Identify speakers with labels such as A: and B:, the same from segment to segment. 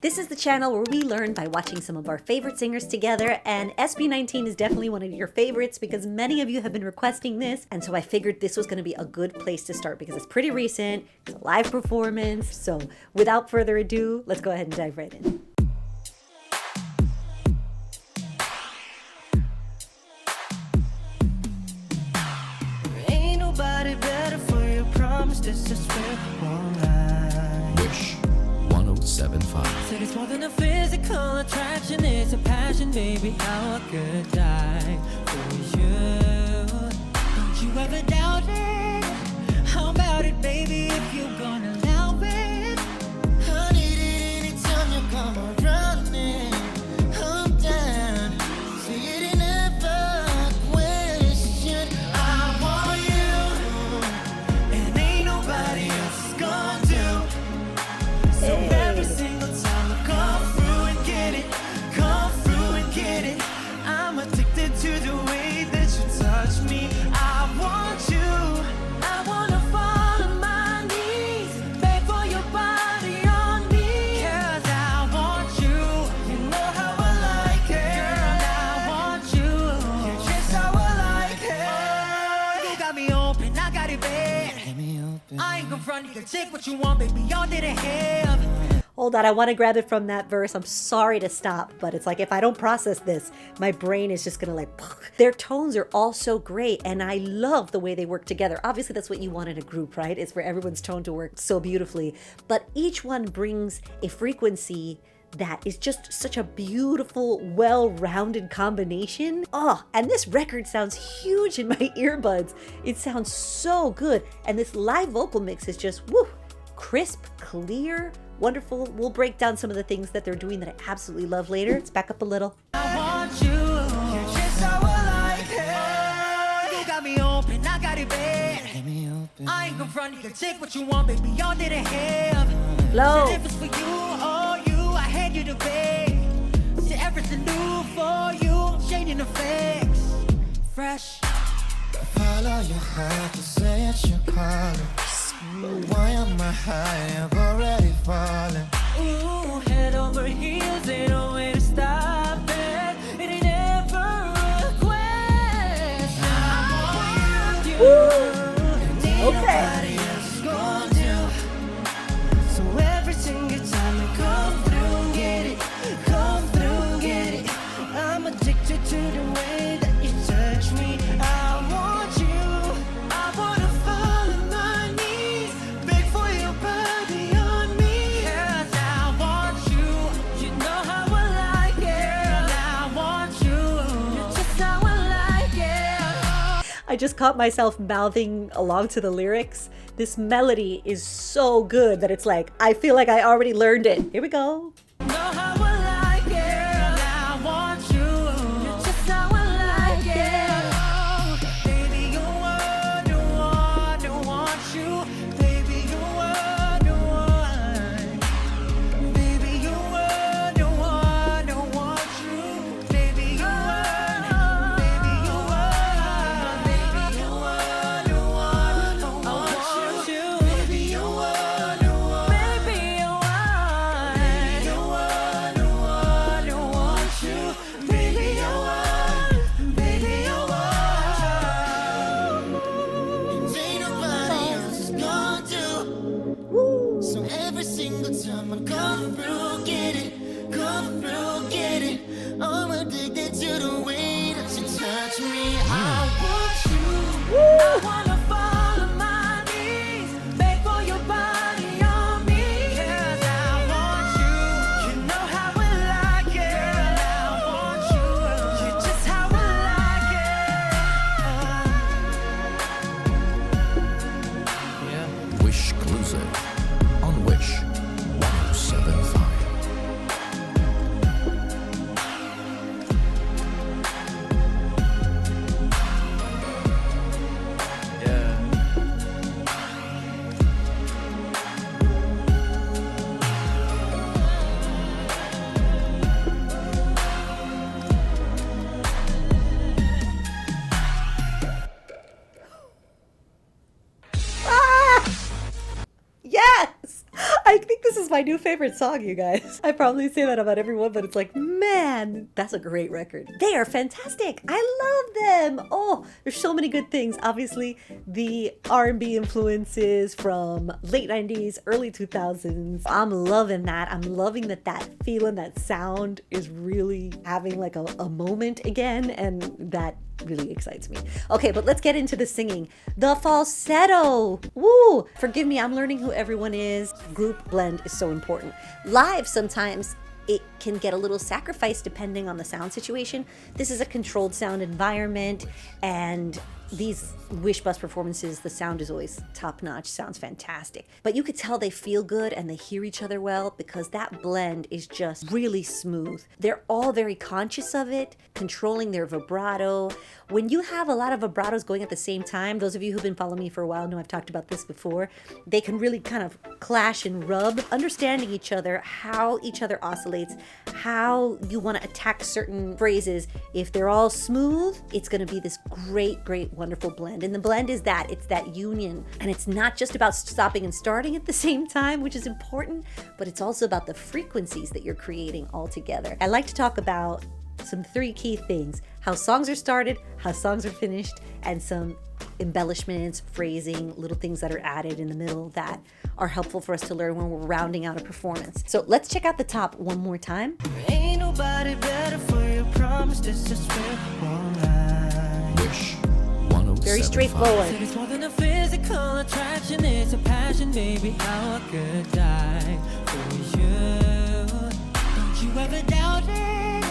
A: This is the channel where we learn by watching some of our favorite singers together, and SB19 is definitely one of your favorites because many of you have been requesting this, and so I figured this was going to be a good place to start because it's pretty recent, it's a live performance. So without further ado, let's go ahead and dive right in.
B: Ain't nobody better for your promise, this is real online.
C: Wish 1075.
B: Said it's more than a physical attraction, it's a passion, baby. How I could die for you. Don't you ever doubt it? How about it, baby, if you're gonna allow it? I need it anytime you come around me. I'm down. See it in every question. I want you, and ain't nobody else is gonna do. So every single time I come through and get it, come through and get it, I'm addicted to the way that you touch me. I want you, I wanna fall on my knees, beg for your body on me. 'Cause I want you, you know how I like it. Girl, I want you, you're just how I like it. You got me open, I got it bad. I ain't gonna front, you can take what you want, baby, y'all didn't have.
A: Hold on, I want to grab it from that verse. I'm sorry to stop, but it's like if I don't process this, my brain is just gonna like, their tones are all so great, and I love the way they work together. Obviously, that's what you want in a group, right? It's for everyone's tone to work so beautifully, but each one brings a frequency that is just such a beautiful, well-rounded combination. Oh, and this record sounds huge in my earbuds. It sounds so good, and this live vocal mix is just, woo, crisp, clear, wonderful. We'll break down some of the things that they're doing that I absolutely love later. Let's back up a little.
B: I want you, you're just how I like it. You got me open, I got it bad. I ain't gonna front, you can take what you want, baby, y'all didn't have.
A: Low.
B: Said if it's for you or you, I had you to pay. Said everything new for you, changing the facts. Fresh.
D: Follow your heart to say it's your calling. Why am I high? I'm already falling.
B: Ooh, head over heels, ain't no way to stop it. It ain't ever a question. I want you. And ain't nobody else is gonna do. So every single time I come through and get it, come through and get it, I'm addicted to the way that you touch me. I want you, I wanna fall on my knees, beg for your body on me. 'Cause I want you, you know how I like it. Girl, I want you, you're just how I like it.
A: I just caught myself mouthing along to the lyrics. This melody is so good that it's like, I feel like I already learned it. Here we go.
B: Know how I like it. Girl, I want you, you're just how I like it. Oh, baby, you are the one who wants you. Baby, you are the one. Baby, you are the one who wants you. Baby, you are. Baby, you are. Baby, you are the one who wants you. Baby, you are the one. Baby, you are. Baby, you are the one.
A: is my new favorite song, you guys. I probably say that about everyone, but it's like, man, that's a great record. They are fantastic. I love them. Oh, there's so many good things. Obviously, the R&B influences from late 90s, early 2000s. I'm loving that. I'm loving that feeling, that sound is really having like a moment again, and that really excites me. Okay, but let's get into the singing. The falsetto. Woo! Forgive me, I'm learning who everyone is. Group blend is so important. Live, sometimes it can get a little sacrificed depending on the sound situation. This is a controlled sound environment, and these Wish Bus performances, the sound is always top notch, sounds fantastic. But you could tell they feel good and they hear each other well because that blend is just really smooth. They're all very conscious of it, controlling their vibrato. When you have a lot of vibratos going at the same time, those of you who've been following me for a while know I've talked about this before, they can really kind of clash and rub. Understanding each other, how each other oscillates, how you want to attack certain phrases. If they're all smooth, it's going to be this great, wonderful blend. And the blend is that, it's that union. And it's not just about stopping and starting at the same time, which is important, but it's also about the frequencies that you're creating all together. I like to talk about some 3 key things: how songs are started, how songs are finished, and some embellishments, phrasing, little things that are added in the middle that are helpful for us to learn when we're rounding out a performance. So let's check out the top one more time.
B: Ain't nobody better for your promise. This just feel alright.
C: Wish 1075.
A: Very straightforward.
B: Said it's more than a physical attraction, it's a passion, baby. How I could die for you. Don't you ever doubt it?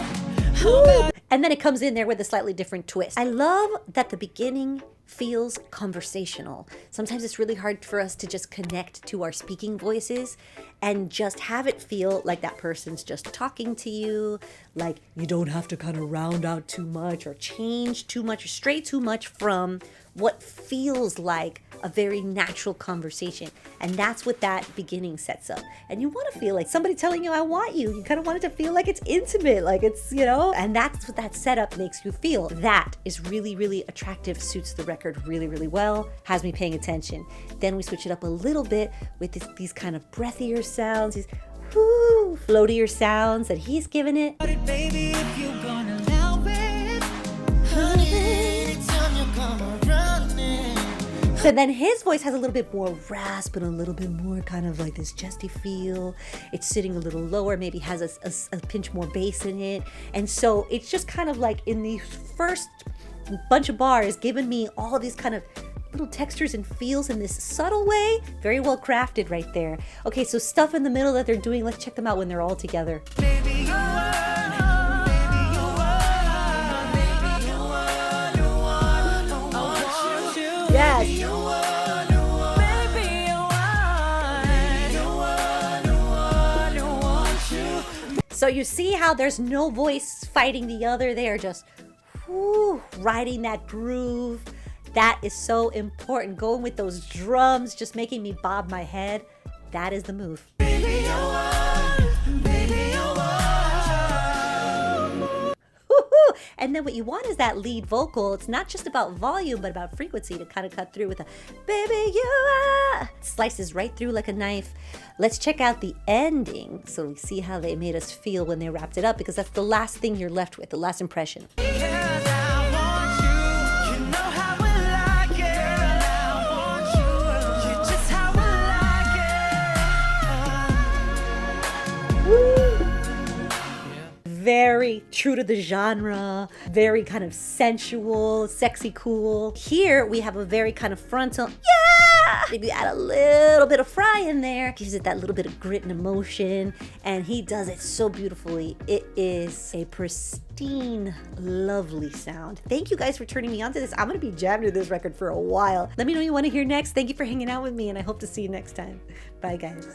B: How about
A: And then it comes in there with a slightly different twist. I love that the beginning feels conversational. Sometimes it's really hard for us to just connect to our speaking voices and just have it feel like that person's just talking to you, like you don't have to kind of round out too much or change too much or stray too much from what feels like a very natural conversation. And that's what that beginning sets up. And you want to feel like somebody telling you, I want you. You kind of want it to feel like it's intimate, like it's, you know, and that's what that setup makes you feel. That is really attractive, suits the record really well, has me paying attention. Then we switch it up a little bit with these kind of breathier sounds, these whoo, floatier sounds that he's giving it.
B: it, baby, if you're gonna allow it?
D: Honey, anytime you come around me.
A: So then his voice has a little bit more rasp and a little bit more kind of like this chesty feel. It's sitting a little lower, maybe has a pinch more bass in it. And so it's just kind of like in the first bunch of bars giving me all of these kind of little textures and feels in this subtle way. Very well crafted right there. Okay, so stuff in the middle that they're doing, let's check them out when they're all together.
B: Baby, you are, baby, you are, baby, you are the one. I want you.
A: Yes.
B: Baby, you are the one. Baby, you are the one. I want you.
A: So you see how there's no voice fighting the other. They are just riding that groove. That is so important. Going with those drums, just making me bob my head. That is the move.
B: Baby, you are, baby, you are.
A: Woo-hoo. And then what you want is that lead vocal. It's not just about volume, but about frequency to kind of cut through with a baby you are. Slices right through like a knife. Let's check out the ending so we see how they made us feel when they wrapped it up, because that's the last thing you're left with, the last impression.
B: Yes, I want you. You know how I like it. I want you. You're just how I like it.
A: Very true to the genre, very kind of sensual, sexy, cool. Here we have a very kind of frontal, yeah! Maybe add a little bit of Fry in there, gives it that little bit of grit and emotion, and he does it so beautifully. It is a pristine, lovely sound. Thank you guys for turning me on to this. I'm gonna be jamming to this record for a while. Let me know what you want to hear next. Thank you for hanging out with me, and I hope to see you next time. Bye, guys.